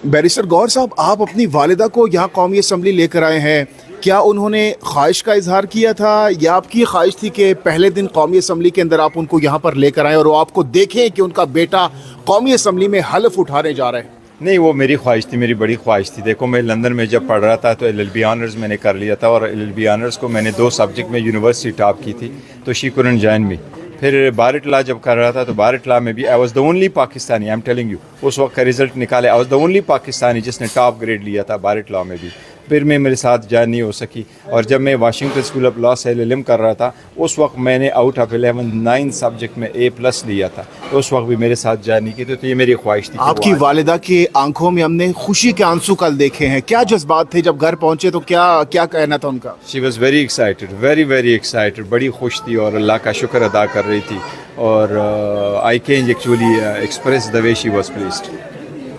Barrister Gauhar साहब, आप अपनी वालिदा को यहाँ कौमी असम्बली लेकर आए हैं, क्या उन्होंने ख्वाहिश का इजहार किया था या आपकी ख्वाहिश थी कि पहले दिन कौमी असम्बली के अंदर आप उनको यहाँ पर लेकर आएँ और वो आपको देखें कि उनका बेटा कौमी असम्बली में हल्फ उठाने जा रहा है? नहीं, वो मेरी ख्वाहिश थी, मेरी बड़ी ख्वाहिश थी। देखो, मैं लंदन में जब पढ़ रहा था तो LLB ऑनर्स मैंने कर लिया था और LLB ऑनर्स को मैंने 2 सब्जेक्ट में यूनिवर्सिटी टॉप की थी, तो शी कुडंट जॉइन मी। फिर बारिट लॉ जब कर रहा था तो बारिट लॉ में भी I was the only Pakistani, I am telling you, उस वक्त का रिजल्ट निकाले, I was the only Pakistani जिसने टॉप ग्रेड लिया था बारिट लॉ में भी। फिर मैं मेरे साथ जॉइन नहीं हो सकी, और जब मैं वाशिंगटन स्कूल ऑफ लॉ से LLM कर रहा था उस वक्त मैंने आउट ऑफ 11 9 सब्जेक्ट में A+ लिया था, तो उस वक्त भी मेरे साथ जॉइन नहीं की थी। तो ये मेरी ख्वाहिश थी। आपकी वालिदा की आंखों में हमने खुशी के आंसू कल देखे हैं, क्या जज्बात थे जब घर पहुंचे, तो क्या कहना था उनका? She was very excited, very excited, बड़ी खुश थी और अल्लाह का शुक्र अदा कर रही थी, और I can actually express the way she was pleased.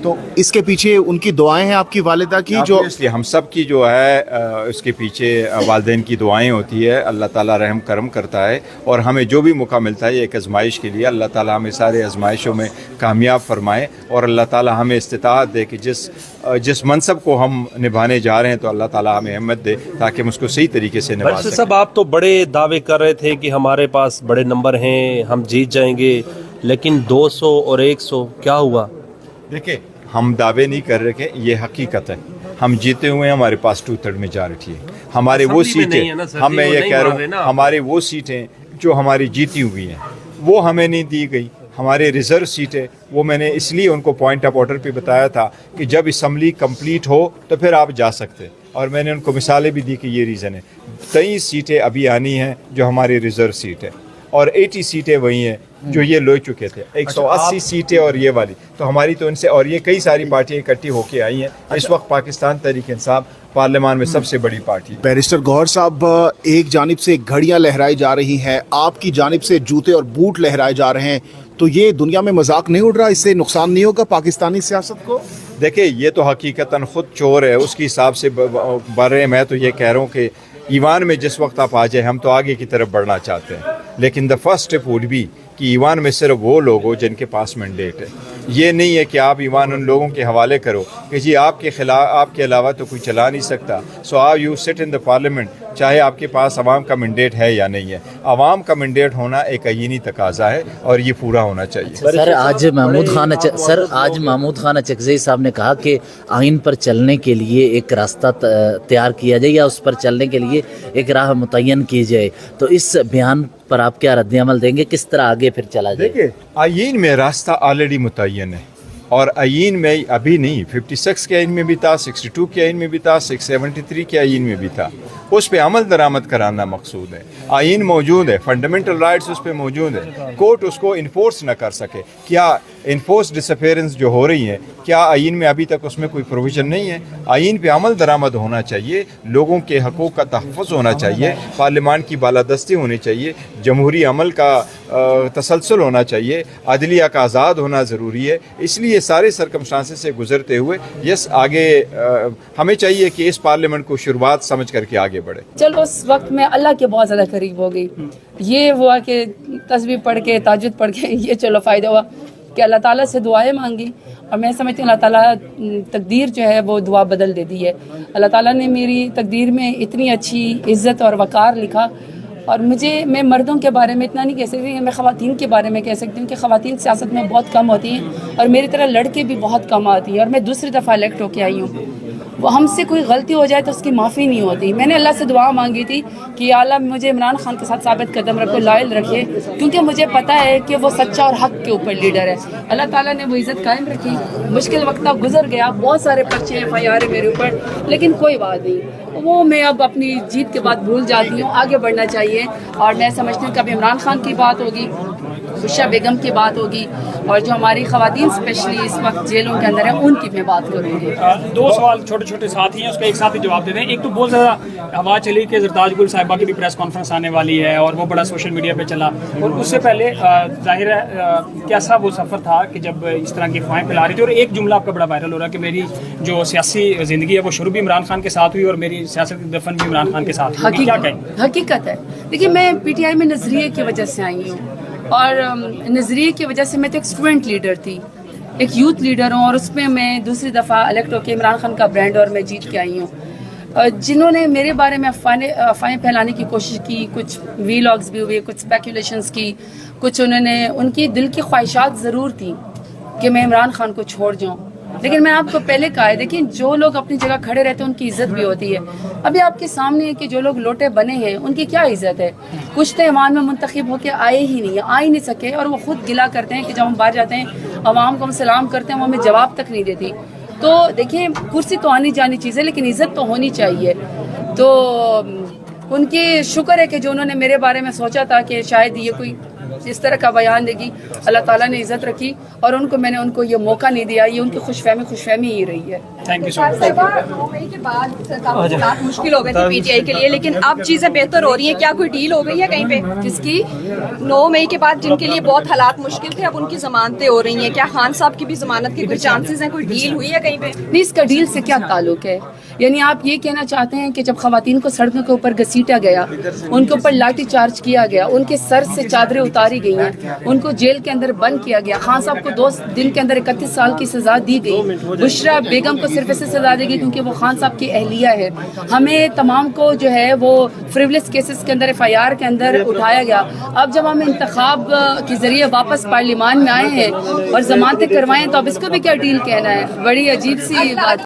तो इसके पीछे उनकी दुआएं हैं आपकी वालिदा की, जो हम सब की जो है उसके पीछे वालिदैन की दुआएं होती है। अल्लाह ताला रहम करम करता है और हमें जो भी मौका मिलता है एक आजमाइश के लिए, अल्लाह ताला हमें सारे आजमाइशों में कामयाब फरमाए और अल्लाह ताला हमें इस्तिताअत दे कि जिस मनसब को हम निभाने जा रहे हैं तो अल्लाह ताला हमें हिम्मत दे ताकि हम उसको सही तरीके से निभा सकें। साहब, आप तो बड़े दावे कर रहे थे कि हमारे पास बड़े नंबर हैं, हम जीत जाएंगे, लेकिन 200 और 100 क्या हुआ? देखिए, हम दावे नहीं कर रहे, ये हकीकत है, हम जीते हुए हैं, हमारे पास 2/3 मेजॉरिटी है। हमारे वो सीटें, हम मैं ये कह रहा हूँ, हमारे वो सीटें जो हमारी जीती हुई हैं वो हमें नहीं दी गई। हमारे रिज़र्व सीटें वो मैंने इसलिए उनको पॉइंट ऑफ ऑर्डर पे बताया था कि जब असम्बली कंप्लीट हो तो फिर आप जा सकते, और मैंने उनको मिसालें भी दी कि ये रीज़न है। 23 सीटें अभी आनी हैं जो हमारी रिज़र्व सीट है, और 80 सीटें वही हैं जो ये ले चुके थे, 180 सीटें और ये वाली, तो हमारी तो इनसे, और ये कई सारी पार्टियां इकट्ठी होके आई हैं। इस वक्त पाकिस्तान तहरीक इंसाफ पार्लियामान में सबसे बड़ी पार्टी। बैरिस्टर गौहर साहब, एक जानिब से घड़ियां लहराई जा रही हैं, आपकी जानिब से जूते और बूट लहराए जा रहे हैं, तो ये दुनिया में मजाक नहीं उड़ रहा? इससे नुकसान नहीं होगा पाकिस्तानी सियासत को? देखिए, ये तो हकीकतन खुद चोर है, उसके हिसाब से बढ़ रहे हैं। मैं तो ये कह रहा हूँ कि ईवान में जिस वक्त आप आ जाए, हम तो आगे की तरफ बढ़ना चाहते हैं, लेकिन the first step would be कि ईवान में सिर्फ वो लोग हो जिनके पास मैंडेट है। ये नहीं है कि आप ईवान उन लोगों के हवाले करो कि जी आपके खिलाफ, आपके अलावा तो कोई चला नहीं सकता। So are you sit in the parliament, चाहे आपके पास अवाम का मैंडेट है या नहीं है। अवाम का मैंडेट होना एक आईनी तकाजा है और ये पूरा होना चाहिए। सर, आज महमूद खान अचकज़ई साहब ने कहा कि आइन पर चलने के लिए एक रास्ता तैयार किया जाए या उस पर चलने के लिए एक राह मुतय्यन की जाए, तो इस बयान पर आप क्या रद्द-ए-अमल देंगे? किस तरह आगे फिर चला जाए? देखिए, आइन में रास्ता ऑलरेडी मुतय्यन है, और आइन में अभी नहीं, 56 के आइन में भी था, 62 के आइन में भी था, 673 के आइन में भी था, उस पर अमल दरामद कराना मकसूद है। आइन मौजूद है, फंडामेंटल राइट्स उस पर मौजूद है, कोर्ट उसको इन्फोर्स ना कर सके। क्या इन्फोर्स डिसअपेरेंस जो हो रही हैं, क्या आइन में अभी तक उसमें कोई प्रोविज़न नहीं है? आइन पे अमल दरामद होना चाहिए, लोगों के हकूक़ का तहफ़्फ़ुज़ होना चाहिए, पार्लियामान की बालादस्ती होनी चाहिए, जमहूरी अमल का तसलसल होना चाहिए, अदलिया का आज़ाद होना ज़रूरी है। इसलिए सारे सरकमस्टांसेस से गुजरते हुए आगे हमें चाहिए कि इस पार्लियामेंट को शुरुआत समझ करके आगे बढ़े। चलो, उस वक्त मैं अल्लाह के बहुत ज़्यादा करीब हो गई। ये हुआ कि तस्बीह पढ़ के, ताजुद पढ़ के, ये चलो फ़ायदा हुआ कि अल्लाह ताला से दुआएं मांगी, और मैं समझती हूँ अल्लाह ताला तकदीर जो है वो दुआ बदल देती है। अल्लाह ताला ने मेरी तकदीर में इतनी अच्छी इज़्ज़त और वक़ार लिखा, और मैं मर्दों के बारे में इतना नहीं कह सकती, मैं ख़वातीन के बारे में कह सकती हूँ कि ख़वातीन सियासत में बहुत कम होती हैं, और मेरी तरह लड़के भी बहुत कम आती हैं, और मैं दूसरी दफ़ा इलेक्ट होके आई हूँ। वो हमसे कोई गलती हो जाए तो उसकी माफ़ी नहीं होती। मैंने अल्लाह से दुआ मांगी थी कि या अल्लाह मुझे इमरान खान के साथ साबित कदम रखो, लायल रखे, क्योंकि मुझे पता है कि वो सच्चा और हक के ऊपर लीडर है। अल्लाह ताला ने वो इज़्ज़त कायम रखी। मुश्किल वक्त गुजर गया, बहुत सारे पर्चे FIR है मेरे ऊपर, लेकिन कोई बात नहीं, वो मैं अब अपनी जीत के बाद भूल जाती हूँ। आगे बढ़ना चाहिए, और मैं समझती हूँ कभी इमरान खान की बात होगी, बुशरा बेगम की बात होगी, और जो हमारी ख़वातीन स्पेशली इस वक्त जेलों के अंदर है उनकी मैं बात करूँगी। 2 सवाल छोटे छोटे साथ ही हैं, उसका एक साथ ही जवाब दे दें। एक तो बहुत ज़्यादा हवा चली कि ज़रताज गुल साहिबा की भी प्रेस कॉन्फ्रेंस आने वाली है, और वो बड़ा सोशल मीडिया पे चला, और उससे पहले जाहिर है कैसा वो सफ़र था कि जब इस तरह की अफवाहें फैला रही थी। और एक जुमला आपका बड़ा वायरल हो रहा है कि मेरी जो सियासी ज़िंदगी है वो शुरू भी इमरान खान के साथ हुई और मेरी सियासत की दफन भी इमरान खान के साथ हुई। क्या कहें? हकीकत है। देखिए, मैं PTI में नज़रिए की वजह से आई हूँ, और नज़रिए की वजह से मैं तो एक स्टूडेंट लीडर थी, ایک یوتھ لیڈر ہوں اور اس میں میں دوسری دفعہ الیکٹ ہو کے عمران خان کا برانڈ اور میں جیت کے آئی ہوں. جنہوں نے میرے بارے میں افواہیں پھیلانے کی کوشش کی, کچھ ویلاگز بھی ہوئے, کچھ اسپیکولیشنز کی, کچھ انہوں نے, ان کی دل کی خواہشات ضرور تھیں کہ میں عمران خان کو چھوڑ جاؤں, لیکن میں آپ کو پہلے کہا ہے, دیکھیں جو لوگ اپنی جگہ کھڑے رہتے ہیں ان کی عزت بھی ہوتی ہے. ابھی آپ کے سامنے ہے کہ جو لوگ لوٹے بنے ہیں ان کی کیا عزت ہے. کچھ تو ایوان میں منتخب ہو کے آئے ہی نہیں, آ ہی نہیں سکے, اور وہ خود گلا کرتے ہیں کہ جب ہم باہر جاتے ہیں عوام کو ہم سلام کرتے ہیں وہ ہمیں جواب تک نہیں دیتی. تو دیکھیں کرسی تو آنی جانی چیز ہے لیکن عزت تو ہونی چاہیے. تو ان کی شکر ہے کہ جو انہوں نے میرے بارے میں سوچا تھا کہ شاید یہ کوئی اس طرح کا بیان دے گی, اللہ تعالیٰ نے عزت رکھی اور میں نے ان کو یہ موقع نہیں دیا. یہ ان کی خوش فہمی ہی رہی ہے. تھینک یو سو مچ. کے بعد حالات مشکل ہو گئے تھے پی ٹی آئی کے لیے, لیکن اب چیزیں بہتر ہو رہی ہیں. کیا کوئی ڈیل ہو گئی ہے کہیں پہ جس کی 9 مئی کے بعد جن کے لیے بہت حالات مشکل تھے اب ان کی ضمانتیں ہو رہی ہیں؟ کیا خان صاحب کی بھی ضمانت کے کوئی چانسز ہیں؟ کوئی ڈیل ہوئی ہے کہیں پہ؟ نہیں, اس کا ڈیل سے کیا تعلق ہے؟ یعنی آپ یہ کہنا چاہتے ہیں کہ جب خواتین کو سڑکوں کے اوپر گھسیٹا گیا, ان کے اوپر لاٹھی چارج کیا گیا, ان کے سر سے چادریں اتاری گئی ہیں, ان کو جیل کے اندر بند کیا گیا, خان صاحب کو 2 دن کے اندر 31 سال کی سزا دی گئی, بشرا بیگم کو صرف اسے سزا دی گئی کیونکہ وہ خان صاحب کی اہلیہ ہے. ہمیں تمام کو جو ہے وہ فریولس کیسز کے اندر FIR کے اندر اٹھایا گیا. اب جب ہم انتخاب کے ذریعے واپس پارلیمان میں آئے ہیں اور ضمانتیں کروائیں تو اب اس کو بھی کیا ڈیل کہنا ہے؟ بڑی عجیب سی بات.